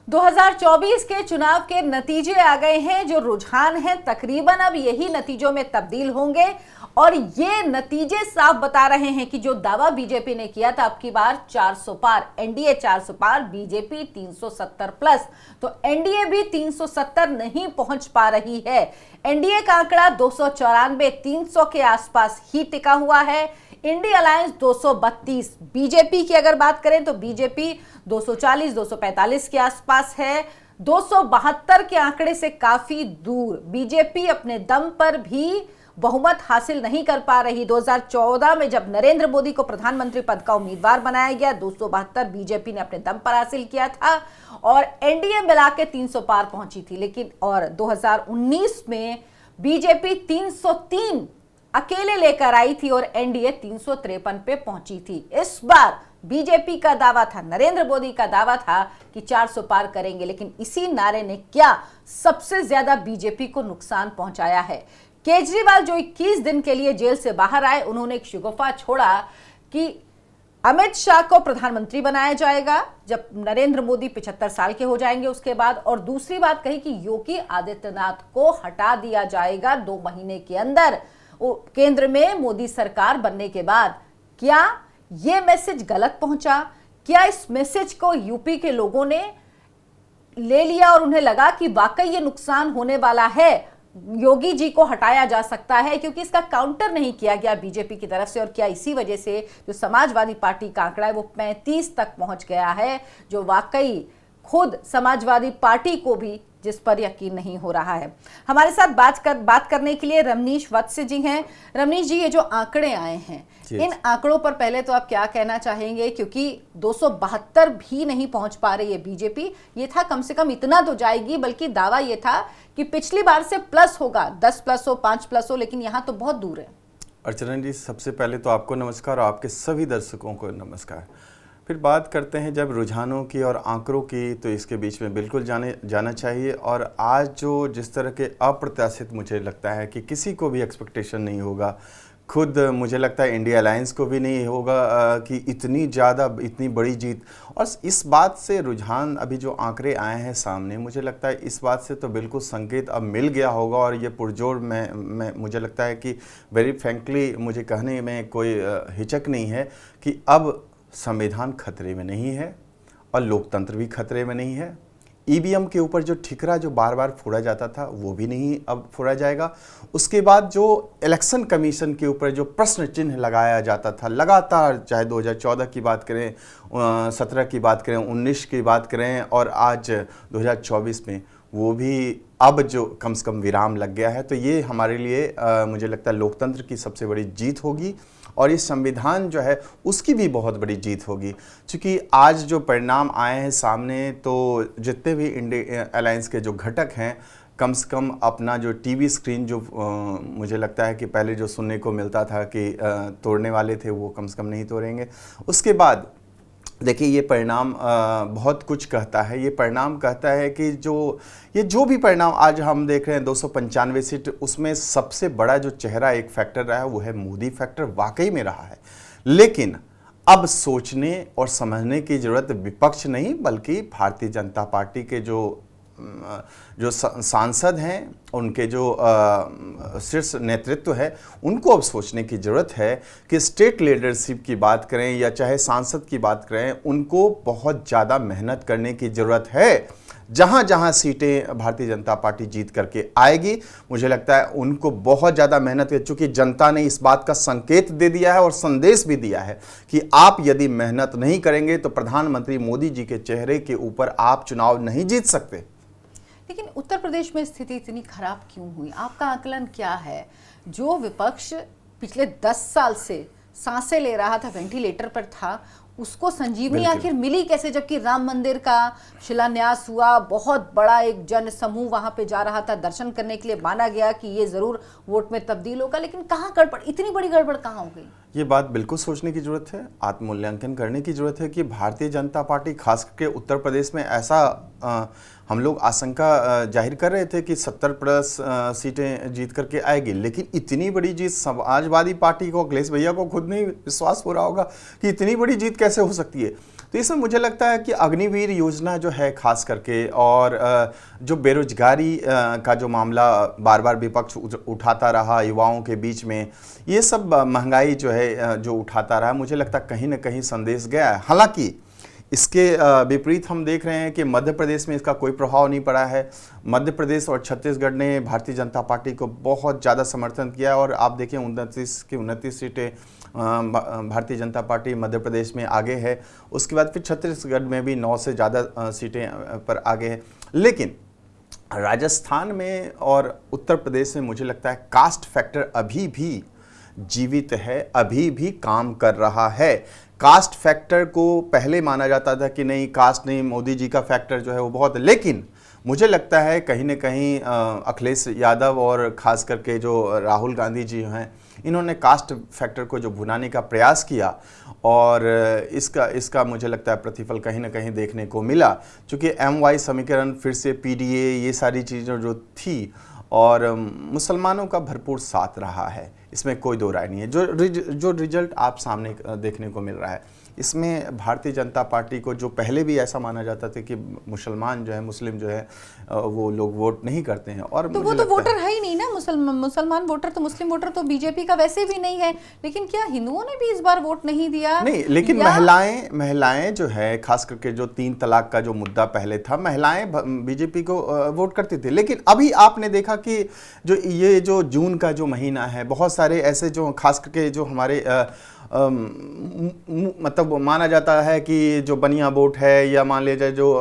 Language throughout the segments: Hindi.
2024 के चुनाव के नतीजे आ गए हैं। जो रुझान है तकरीबन अब यही नतीजों में तब्दील होंगे और ये नतीजे साफ बता रहे हैं कि जो दावा बीजेपी ने किया था अब की बार 400 पार, एनडीए 400 पार, बीजेपी 370 प्लस, तो एनडीए भी 370 नहीं पहुंच पा रही है। एनडीए का आंकड़ा 294, 300 के आसपास ही टिका हुआ है। इंडिया अलायंस 232, बीजेपी की अगर बात करें तो बीजेपी 240, 245 के आसपास है। 272 के आंकड़े से काफी दूर। बीजेपी अपने दम पर भी बहुमत हासिल नहीं कर पा रही। 2014 में जब नरेंद्र मोदी को प्रधानमंत्री पद का उम्मीदवार बनाया गया, 272 बीजेपी ने अपने दम पर हासिल किया था और एनडीए मिला के 300 पार पहुंची थी। लेकिन और 2019 में बीजेपी 303 अकेले लेकर आई थी और एनडीए 353 पे पहुंची थी। इस बार बीजेपी का दावा था, नरेंद्र मोदी का दावा था कि 400 पार करेंगे, लेकिन इसी नारे ने क्या सबसे ज्यादा बीजेपी को नुकसान पहुंचाया है। केजरीवाल जो 21 दिन के लिए जेल से बाहर आए, उन्होंने एक शिगुफा छोड़ा कि अमित शाह को प्रधानमंत्री बनाया जाएगा जब नरेंद्र मोदी 75 साल के हो जाएंगे उसके बाद, और दूसरी बात कही कि योगी आदित्यनाथ को हटा दिया जाएगा 2 महीने के अंदर केंद्र में मोदी सरकार बनने के बाद। क्या यह मैसेज गलत पहुंचा? क्या इस मैसेज को यूपी के लोगों ने ले लिया और उन्हें लगा कि वाकई ये नुकसान होने वाला है, योगी जी को हटाया जा सकता है, क्योंकि इसका काउंटर नहीं किया गया बीजेपी की तरफ से? और क्या इसी वजह से जो समाजवादी पार्टी का आंकड़ा है वो 35 तक पहुंच गया है, जो वाकई खुद समाजवादी पार्टी को भी जिस पर यकीन नहीं हो रहा है। हमारे साथ बात करने के लिए रमनीश वत्स जी हैं। रमनीश जी, ये जो आंकड़े आए हैं, इन आंकड़ों पर पहले तो आप क्या कहना चाहेंगे? क्योंकि 272 भी नहीं पहुंच पा रही है बीजेपी। ये था कम से कम इतना तो जाएगी, बल्कि दावा ये था कि पिछली बार से प्लस होगा, 10 प्लस हो, 5 प्लस हो, लेकिन यहां तो बहुत दूर है। अर्चना जी, सबसे पहले तो आपको नमस्कार और आपके सभी दर्शकों को नमस्कार। फिर बात करते हैं जब रुझानों की और आंकड़ों की, तो इसके बीच में बिल्कुल जाना चाहिए। और आज जो जिस तरह के अप्रत्याशित, मुझे लगता है कि किसी को भी एक्सपेक्टेशन नहीं होगा, खुद मुझे लगता है इंडिया अलायंस को भी नहीं होगा कि इतनी बड़ी जीत। और इस बात से रुझान, अभी जो आंकड़े आए हैं सामने, मुझे लगता है इस बात से तो बिल्कुल संकेत अब मिल गया होगा। और ये पुरजोर में मुझे लगता है कि वेरी फ्रैंकली मुझे कहने में कोई हिचक नहीं है कि अब संविधान खतरे में नहीं है और लोकतंत्र भी खतरे में नहीं है। ईवीएम के ऊपर जो ठिकरा जो बार बार फोड़ा जाता था वो भी नहीं अब फोड़ा जाएगा। उसके बाद जो इलेक्शन कमीशन के ऊपर जो प्रश्न चिन्ह लगाया जाता था लगातार, चाहे 2014 की बात करें, 17 की बात करें, 19 की बात करें और आज 2024 में, वो भी अब जो कम से कम विराम लग गया है। तो ये हमारे लिए मुझे लगता है लोकतंत्र की सबसे बड़ी जीत होगी और ये संविधान जो है उसकी भी बहुत बड़ी जीत होगी। क्योंकि आज जो परिणाम आए हैं सामने, तो जितने भी इंडिया अलायंस के जो घटक हैं, कम से कम अपना जो टीवी स्क्रीन जो मुझे लगता है कि पहले जो सुनने को मिलता था कि तोड़ने वाले थे, वो कम से कम नहीं तोड़ेंगे। उसके बाद देखिए, ये परिणाम बहुत कुछ कहता है। ये परिणाम कहता है कि जो भी परिणाम आज हम देख रहे हैं, 295 सीट, उसमें सबसे बड़ा जो चेहरा एक फैक्टर रहा है वो है मोदी फैक्टर, वाकई में रहा है। लेकिन अब सोचने और समझने की ज़रूरत विपक्ष नहीं, बल्कि भारतीय जनता पार्टी के जो सांसद हैं, उनके जो शीर्ष नेतृत्व है, उनको अब सोचने की ज़रूरत है कि स्टेट लीडरशिप की बात करें या चाहे सांसद की बात करें, उनको बहुत ज़्यादा मेहनत करने की ज़रूरत है। जहाँ जहाँ सीटें भारतीय जनता पार्टी जीत करके आएगी, मुझे लगता है उनको बहुत ज़्यादा मेहनत है, चूँकि जनता ने इस बात का संकेत दे दिया है और संदेश भी दिया है कि आप यदि मेहनत नहीं करेंगे तो प्रधानमंत्री मोदी जी के चेहरे के ऊपर आप चुनाव नहीं जीत सकते। लेकिन उत्तर प्रदेश में स्थिति इतनी खराब क्यों हुई? आपका आकलन क्या है? जो विपक्ष पिछले 10 साल से सांसें ले रहा था, वेंटिलेटर पर था, उसको संजीवनी आखिर मिली कैसे? जबकि राम मंदिर का शिलान्यास हुआ, बहुत बड़ा एक जन समूह वहां पे जा रहा था दर्शन करने के लिए, माना गया कि ये जरूर वोट में तब्दील होगा, लेकिन कहाँ गड़बड़, इतनी बड़ी गड़बड़ कहाँ हो गई? ये बात बिल्कुल सोचने की जरूरत है, आत्ममूल्यांकन करने की जरूरत है कि भारतीय जनता पार्टी खास करके उत्तर प्रदेश में ऐसा हम लोग आशंका जाहिर कर रहे थे कि 70 प्लस सीटें जीत करके आएगी, लेकिन इतनी बड़ी जीत समाजवादी पार्टी को, अखिलेश भैया को खुद नहीं विश्वास हो रहा होगा कि इतनी बड़ी जीत कैसे हो सकती है। तो तो इसमें मुझे लगता है कि अग्निवीर योजना जो है खास करके, और जो बेरोजगारी का जो मामला बार बार विपक्ष उठाता रहा युवाओं के बीच में, ये सब महंगाई जो है जो उठाता रहा, मुझे लगता है कहीं ना कहीं संदेश गया है। हालांकि इसके विपरीत हम देख रहे हैं कि मध्य प्रदेश में इसका कोई प्रभाव नहीं पड़ा है। मध्य प्रदेश और छत्तीसगढ़ ने भारतीय जनता पार्टी को बहुत ज़्यादा समर्थन किया, और आप देखें 29 की 29 सीटें भारतीय जनता पार्टी मध्य प्रदेश में आगे है। उसके बाद फिर छत्तीसगढ़ में भी 9 से ज़्यादा सीटें पर आगे है। लेकिन राजस्थान में और उत्तर प्रदेश में मुझे लगता है कास्ट फैक्टर अभी भी जीवित है, अभी भी काम कर रहा है। कास्ट फैक्टर को पहले माना जाता था कि नहीं, कास्ट नहीं, मोदी जी का फैक्टर जो है वो बहुत है, लेकिन मुझे लगता है कहीं ना कहीं अखिलेश यादव और ख़ास करके जो राहुल गांधी जी हैं, इन्होंने कास्ट फैक्टर को जो भुनाने का प्रयास किया, और इसका मुझे लगता है प्रतिफल कहीं ना कहीं देखने को मिला। चूँकि MY समीकरण, फिर से PDA, ये सारी चीज़ें जो थी, और मुसलमानों का भरपूर साथ रहा है, इसमें कोई दो राय नहीं है। जो रिजल्ट आप सामने देखने को मिल रहा है, इसमें भारतीय जनता पार्टी को, जो पहले भी ऐसा माना जाता था कि मुसलमान जो है, मुस्लिम जो है, वो लोग वोट नहीं करते हैं, और तो वो तो वोटर है ही नहीं ना, मुसलमान वोटर तो, मुस्लिम वोटर तो बीजेपी का वैसे भी नहीं है। लेकिन क्या हिंदुओं ने भी इस बार वोट नहीं दिया? नहीं, लेकिन महिलाएं जो है, खास करके जो 3 तलाक का जो मुद्दा पहले था, महिलाएं बीजेपी को वोट करती थी। लेकिन अभी आपने देखा कि ये जो जून का जो महीना है, बहुत सारे ऐसे जो खास करके जो हमारे मतलब माना जाता है कि जो बनिया वोट है, या मान लीजिए जो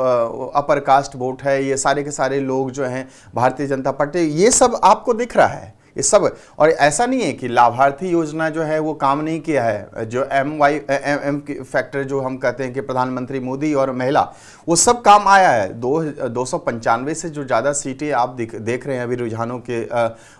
अपर कास्ट वोट है, ये सारे के सारे लोग जो हैं भारतीय जनता पार्टी, ये सब आपको दिख रहा है, ये सब। और ऐसा नहीं है कि लाभार्थी योजना जो है वो काम नहीं किया है। जो MY फैक्टर जो हम कहते हैं कि प्रधानमंत्री मोदी और महिला, वो सब काम आया है। 295 से जो ज़्यादा सीटें आप देख रहे हैं अभी रुझानों के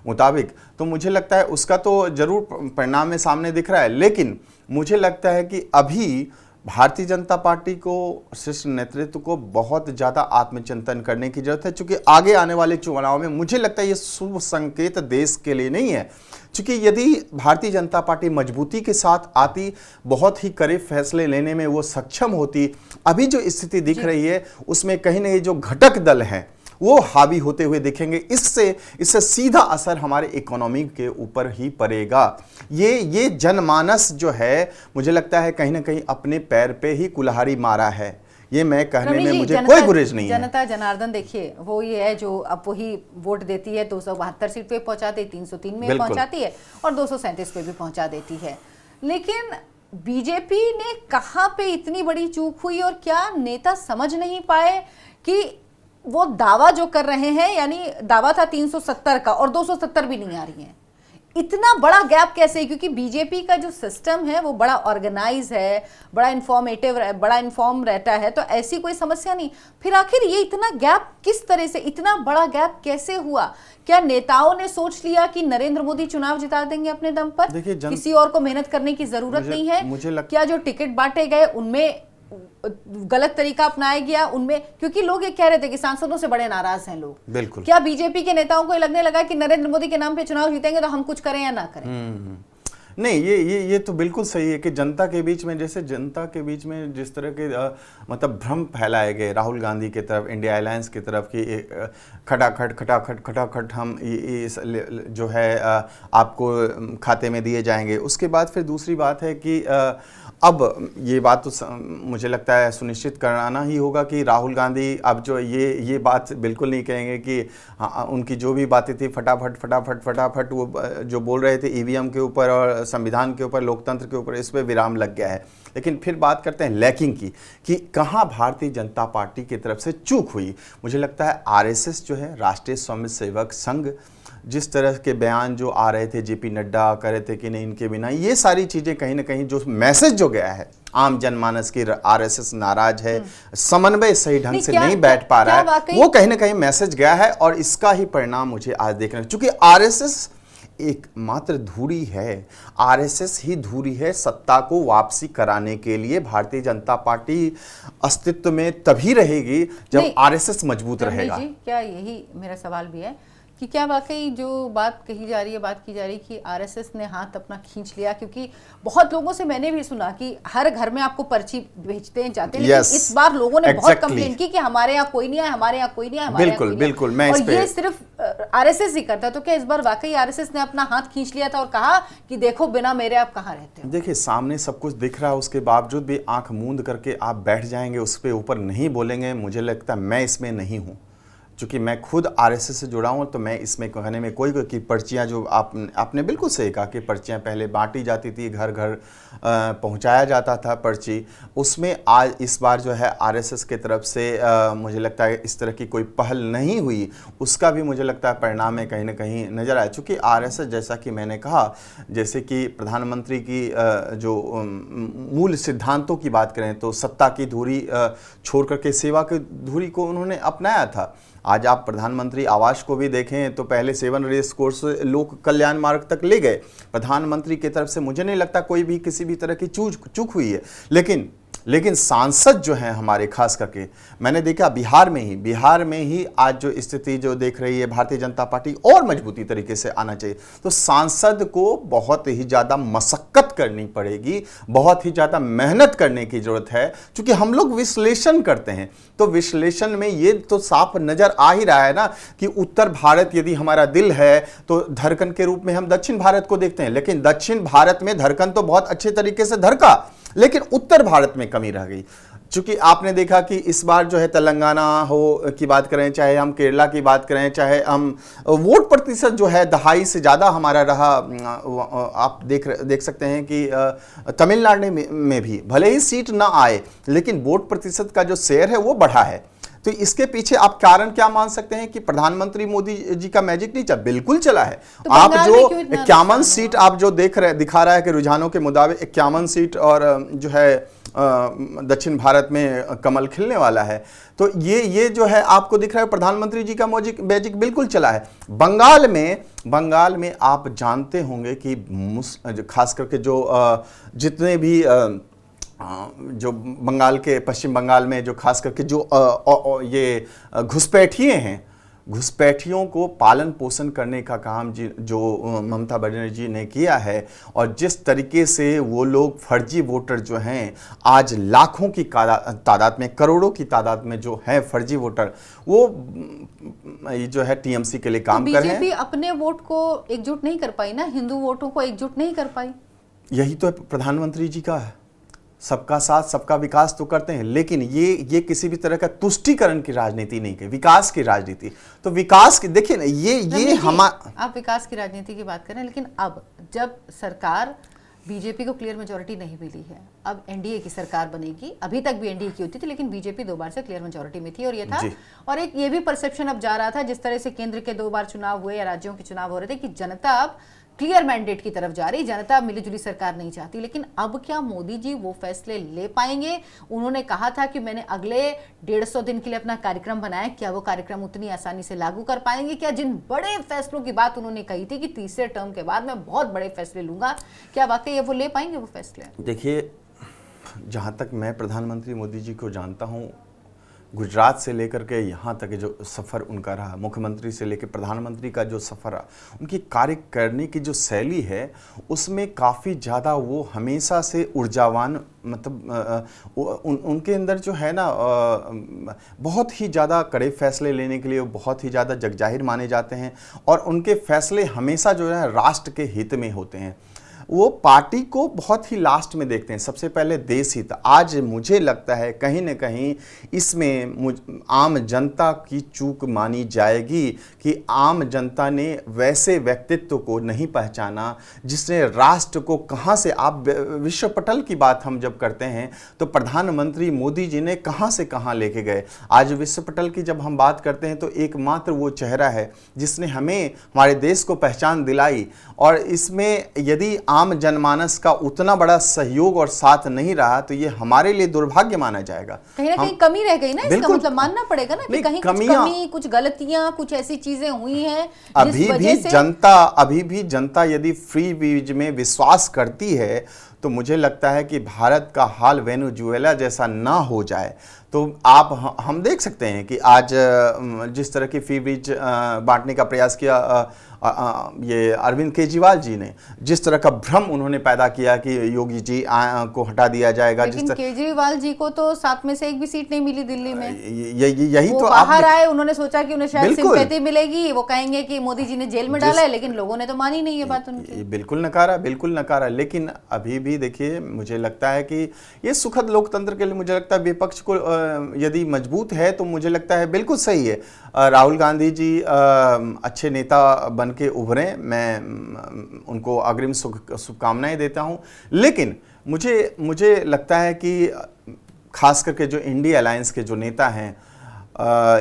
मुताबिक, तो मुझे लगता है उसका तो ज़रूर परिणाम में सामने दिख रहा है। लेकिन मुझे लगता है कि अभी भारतीय जनता पार्टी को, शीर्ष नेतृत्व को बहुत ज़्यादा आत्मचिंतन करने की जरूरत है, क्योंकि आगे आने वाले चुनाव में मुझे लगता है ये शुभ संकेत देश के लिए नहीं है। क्योंकि यदि भारतीय जनता पार्टी मजबूती के साथ आती, बहुत ही कड़े फैसले लेने में वो सक्षम होती, अभी जो स्थिति दिख रही है उसमें कहीं ना कहीं जो घटक दल हैं वो हावी होते हुए दिखेंगे। इससे सीधा असर हमारे इकोनॉमी के ऊपर ही पड़ेगा। ये जनमानस जो है, मुझे लगता है कहीं ना कहीं अपने पैर पे ही कुल्हाड़ी मारा है। ये मैं कहने में मुझे कोई गुरेज नहीं है। जनता जनार्दन देखिए, वो ये है जो अब वही वोट देती है, 272 सीट पे पहुंचाती है, 303 में पहुंचाती है, और 237 पे भी पहुंचा देती है। लेकिन बीजेपी ने कहां पे इतनी बड़ी चूक हुई, और क्या नेता समझ नहीं पाए कि वो दावा जो कर रहे हैं, यानी दावा था 370 का और 270 भी नहीं आ रही है, इतना बड़ा गैप कैसे? क्योंकि बीजेपी का जो सिस्टम है वो बड़ा ऑर्गेनाइज है, बड़ा इंफॉर्मेटिव, बड़ा इंफॉर्म रहता है, तो ऐसी कोई समस्या नहीं। फिर आखिर ये इतना गैप किस तरह से, इतना बड़ा गैप कैसे हुआ? क्या नेताओं ने सोच लिया कि नरेंद्र मोदी चुनाव जिता देंगे अपने दम पर, किसी और को मेहनत करने की जरूरत नहीं है? क्या जो टिकट बांटे गए उनमें गलत तरीका अपनाया गया उनमें? क्योंकि लोग ये कह रहे थे कि सांसदों से बड़े नाराज हैं लोग। बिल्कुल। क्या बीजेपी के नेताओं को लगने लगा कि नरेंद्र मोदी के नाम पे चुनाव जीतेंगे तो हम कुछ करें या ना करें? नहीं, ये तो बिल्कुल सही है कि जनता के बीच में, जैसे जनता के बीच में जिस तरह के मतलब भ्रम फैलाए गए राहुल गांधी की तरफ, इंडिया अलायंस की तरफ कि खटाखट हम जो है आपको खाते में दिए जाएंगे। उसके बाद फिर दूसरी बात है कि अब ये बात तो मुझे लगता है सुनिश्चित कराना ही होगा कि राहुल गांधी अब जो ये बात बिल्कुल नहीं कहेंगे कि उनकी जो भी बातें थी फटाफट वो जो बोल रहे थे ईवीएम के ऊपर और संविधान के ऊपर, लोकतंत्र के ऊपर, इस पर विराम लग गया है। लेकिन फिर बात करते हैं लैकिंग की, कि कहाँ भारतीय जनता पार्टी की तरफ से चूक हुई। मुझे लगता है आरएसएस जो है, राष्ट्रीय स्वयंसेवक संघ, जिस तरह के बयान जो आ रहे थे, जेपी नड्डा कह रहे थे कि नहीं इनके बिना, ये सारी चीज़ें कहीं ना कहीं जो मैसेज जो गया है आम जनमानस की, आरएसएस नाराज है, समन्वय सही ढंग से नहीं बैठ पा रहा है, वो कहीं ना कहीं मैसेज गया है। और इसका ही परिणाम मुझे आज देखना है, क्योंकि आरएसएस एक मात्र धुरी है, आरएसएस ही धुरी है सत्ता को वापसी कराने के लिए। भारतीय जनता पार्टी अस्तित्व में तभी रहेगी जब आरएसएस मजबूत रहेगा। क्या यही मेरा सवाल भी है कि क्या वाकई जो बात कही जा रही है, बात की जा रही है कि आरएसएस ने हाथ अपना खींच लिया, क्योंकि बहुत लोगों से मैंने भी सुना कि हर घर में आपको पर्ची भेजते हैं जाते हैं, लेकिन इस बार लोगों ने बहुत कंप्लेन की कि हमारे यहाँ कोई नहीं है, हमारे यहाँ कोई नहीं है, हमारे यहाँ कोई नहीं है। बिल्कुल, मैं और ये सिर्फ आरएसएस ही करता है, तो क्या इस बार वाकई आरएसएस ने अपना हाथ खींच लिया था और कहा कि देखो बिना मेरे आप कहाँ रहते हो? देखिए, सामने सब कुछ दिख रहा है, उसके बावजूद भी आंख मूंद करके आप बैठ जाएंगे, उस पे ऊपर नहीं बोलेंगे। मुझे लगता है मैं इसमें नहीं हूँ, चूँकि मैं खुद आरएसएस से जुड़ा हूँ, तो मैं इसमें कहने में कोई कि पर्चियाँ जो आपने बिल्कुल सही कहा कि पर्चियाँ पहले बांटी जाती थी, घर घर पहुँचाया जाता था पर्ची, उसमें आज इस बार जो है आरएसएस की तरफ से मुझे लगता है इस तरह की कोई पहल नहीं हुई। उसका भी मुझे लगता है परिणाम में कहीं ना कहीं नज़र आया, चूँकि आरएसएस जैसा कि मैंने कहा, जैसे कि प्रधानमंत्री की जो मूल सिद्धांतों की बात करें तो सत्ता की धुरी छोड़ करके सेवा की धुरी को उन्होंने अपनाया था। आज आप प्रधानमंत्री आवास को भी देखें तो पहले 7 रेस कोर्स लोक कल्याण मार्ग तक ले गए। प्रधानमंत्री की तरफ से मुझे नहीं लगता कोई भी किसी भी तरह की चूक हुई है, लेकिन सांसद जो हैं हमारे, खास करके मैंने देखा बिहार में ही आज जो स्थिति जो देख रही है भारतीय जनता पार्टी, और मजबूती तरीके से आना चाहिए। तो सांसद को बहुत ही ज़्यादा मशक्कत करनी पड़ेगी, बहुत ही ज़्यादा मेहनत करने की ज़रूरत है, क्योंकि हम लोग विश्लेषण करते हैं तो विश्लेषण में ये तो साफ नज़र आ ही रहा है ना कि उत्तर भारत यदि हमारा दिल है तो धड़कन के रूप में हम दक्षिण भारत को देखते हैं, लेकिन दक्षिण भारत में धड़कन तो बहुत अच्छे तरीके से धड़का, लेकिन उत्तर भारत में कमी रह गई। चूंकि आपने देखा कि इस बार जो है तेलंगाना हो की बात करें, चाहे हम केरला की बात करें, चाहे हम वोट प्रतिशत जो है 2.5 से ज़्यादा हमारा रहा। आप देख सकते हैं कि तमिलनाडु में भी भले ही सीट ना आए, लेकिन वोट प्रतिशत का जो शेयर है वो बढ़ा है। तो इसके पीछे आप कारण क्या मान सकते हैं कि प्रधानमंत्री मोदी जी का मैजिक नहीं चला? बिल्कुल चला है। तो आप जो 51 सीट आप जो दिखा रहा है कि रुझानों के मुताबिक 51 सीट और जो है दक्षिण भारत में कमल खिलने वाला है, तो ये जो है आपको दिख रहा है प्रधानमंत्री जी का मैजिक बिल्कुल चला है। बंगाल में आप जानते होंगे कि खास करके जो जितने भी जो बंगाल के पश्चिम बंगाल में जो खास करके जो ये घुसपैठिए हैं, घुसपैठियों को पालन पोषण करने का काम जो ममता बनर्जी ने किया है, और जिस तरीके से वो लोग फर्जी वोटर जो हैं आज लाखों की तादाद में, करोड़ों की तादाद में जो है फर्जी वोटर, वो जो है टीएमसी के लिए काम कर रहे हैं। बीजेपी अपने वोट को एकजुट नहीं कर पाई ना, हिंदू वोटों को एकजुट नहीं कर पाई। यही तो प्रधानमंत्री जी का है, सबका साथ सबका विकास तो करते हैं, लेकिन ये किसी भी तरह का तुष्टीकरण की राजनीति नहीं है, विकास की राजनीति। तो विकास की देखिए ना, ये आप विकास की राजनीति की बात करें, लेकिन अब जब सरकार बीजेपी को क्लियर मेजोरिटी नहीं मिली है, अब एनडीए की सरकार बनेगी। अभी तक भी एनडीए की होती थी, लेकिन बीजेपी 2 बार से क्लियर मेजोरिटी में थी, और ये था, और एक ये भी परसेप्शन अब जा रहा था, जिस तरह से केंद्र के 2 बार चुनाव हुए या राज्यों के चुनाव हो रहे थे, कि जनता अब क्लियर मैंडेट की तरफ जा रही, जनता मिलीजुली सरकार नहीं चाहती। लेकिन अब क्या मोदी जी वो फैसले ले पाएंगे? उन्होंने कहा था कि मैंने अगले 150 दिन के लिए अपना कार्यक्रम बनाया, क्या वो कार्यक्रम उतनी आसानी से लागू कर पाएंगे? क्या जिन बड़े फैसलों की बात उन्होंने कही थी कि तीसरे टर्म के बाद मैं बहुत बड़े फैसले लूंगा, क्या वाकई वो ले पाएंगे वो फैसले? देखिए, जहाँ तक मैं प्रधानमंत्री मोदी जी को जानता हूँ, गुजरात से लेकर के यहाँ तक जो सफ़र उनका रहा, मुख्यमंत्री से लेकर प्रधानमंत्री का जो सफ़र रहा, उनकी कार्य करने की जो शैली है उसमें काफ़ी ज़्यादा वो हमेशा से ऊर्जावान, मतलब उनके अंदर जो है ना बहुत ही ज़्यादा कड़े फैसले लेने के लिए बहुत ही ज़्यादा जगजाहिर माने जाते हैं, और उनके फैसले हमेशा जो है राष्ट्र के हित में होते हैं। वो पार्टी को बहुत ही लास्ट में देखते हैं, सबसे पहले देश हित। आज मुझे लगता है कहीं न कहीं इसमें आम जनता की चूक मानी जाएगी कि आम जनता ने वैसे व्यक्तित्व को नहीं पहचाना जिसने राष्ट्र को कहां से, आप विश्व पटल की बात हम जब करते हैं तो प्रधानमंत्री मोदी जी ने कहां से कहां लेके गए। आज विश्व पटल की जब हम बात करते हैं तो एकमात्र वो चेहरा है जिसने हमें, हमारे देश को पहचान दिलाई, और इसमें यदि आम जनमानस का उतना बड़ा सहयोग और साथ नहीं रहा तो ये हमारे लिए दुर्भाग्य माना जाएगा। कहीं ना कहीं कमी रह गई ना, इसका मतलब मानना पड़ेगा ना कि कहीं कुछ कमी, कुछ गलतियां, कुछ ऐसी चीजें हुई हैं अभी भी जनता यदि फ्री वीज में विश्वास करती है तो मुझे लगता है कि भारत का हाल वेनेजुएला जैसा ना हो जाए तो आप हम देख सकते हैं कि आज जिस तरह की फी ब्रिज बांटने का प्रयास किया ये अरविंद केजरीवाल जी ने, जिस तरह का भ्रम उन्होंने पैदा किया कि योगी जी को हटा दिया जाएगा, लेकिन केजरीवाल जी को तो 7 में से एक भी सीट नहीं मिली दिल्ली में। यही वो तो बाहर आए, उन्होंने सोचा कि उन्हें शायद सिंपैथी मिलेगी, वो कहेंगे कि मोदी जी ने जेल में डाला है, लेकिन लोगों ने तो मानी नहीं ये बात उनकी। बिल्कुल नकारा। लेकिन अभी भी देखिए, मुझे लगता है कि ये सुखद लोकतंत्र के लिए मुझे लगता है विपक्ष को यदि मजबूत है तो मुझे लगता है बिल्कुल सही है। राहुल गांधी जी अच्छे नेता बन के उभरे, मैं उनको अग्रिम शुभकामनाएं देता हूं। लेकिन मुझे लगता है कि खास करके जो इंडिया अलायंस के जो नेता हैं,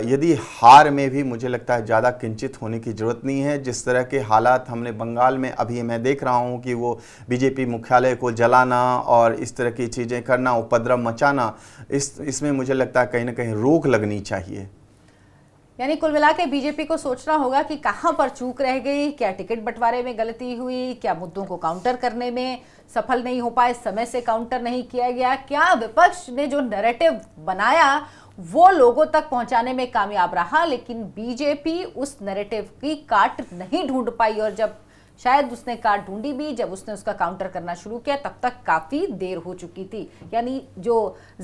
यदि हार में भी मुझे लगता है ज़्यादा किंचित होने की ज़रूरत नहीं है। जिस तरह के हालात हमने बंगाल में अभी मैं देख रहा हूं कि वो बीजेपी मुख्यालय को जलाना और इस तरह की चीज़ें करना, उपद्रव मचाना, इसमें मुझे लगता है कहीं ना कहीं रोक लगनी चाहिए। यानी कुल मिला के बीजेपी को सोचना होगा कि कहां पर चूक रह गई, क्या टिकट बंटवारे में गलती हुई, क्या मुद्दों को काउंटर करने में सफल नहीं हो पाए, समय से काउंटर नहीं किया गया, क्या विपक्ष ने जो नैरेटिव बनाया वो लोगों तक पहुंचाने में कामयाब रहा, लेकिन बीजेपी उस नैरेटिव की काट नहीं ढूंढ पाई। और जब शायद उसने काट ढूंढी भी, जब उसने उसका काउंटर करना शुरू किया, तब तक काफी देर हो चुकी थी। यानी जो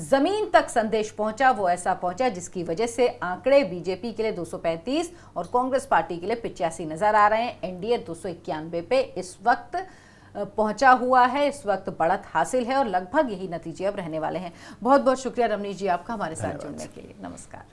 जमीन तक संदेश पहुंचा वो ऐसा पहुंचा जिसकी वजह से आंकड़े बीजेपी के लिए 235 और कांग्रेस पार्टी के लिए 85 नजर आ रहे हैं। एनडीए 291 पे इस वक्त पहुंचा हुआ है, इस वक्त बढ़त हासिल है और लगभग यही नतीजे अब रहने वाले हैं। बहुत बहुत शुक्रिया रमनीश जी आपका हमारे साथ जुड़ने के लिए। नमस्कार।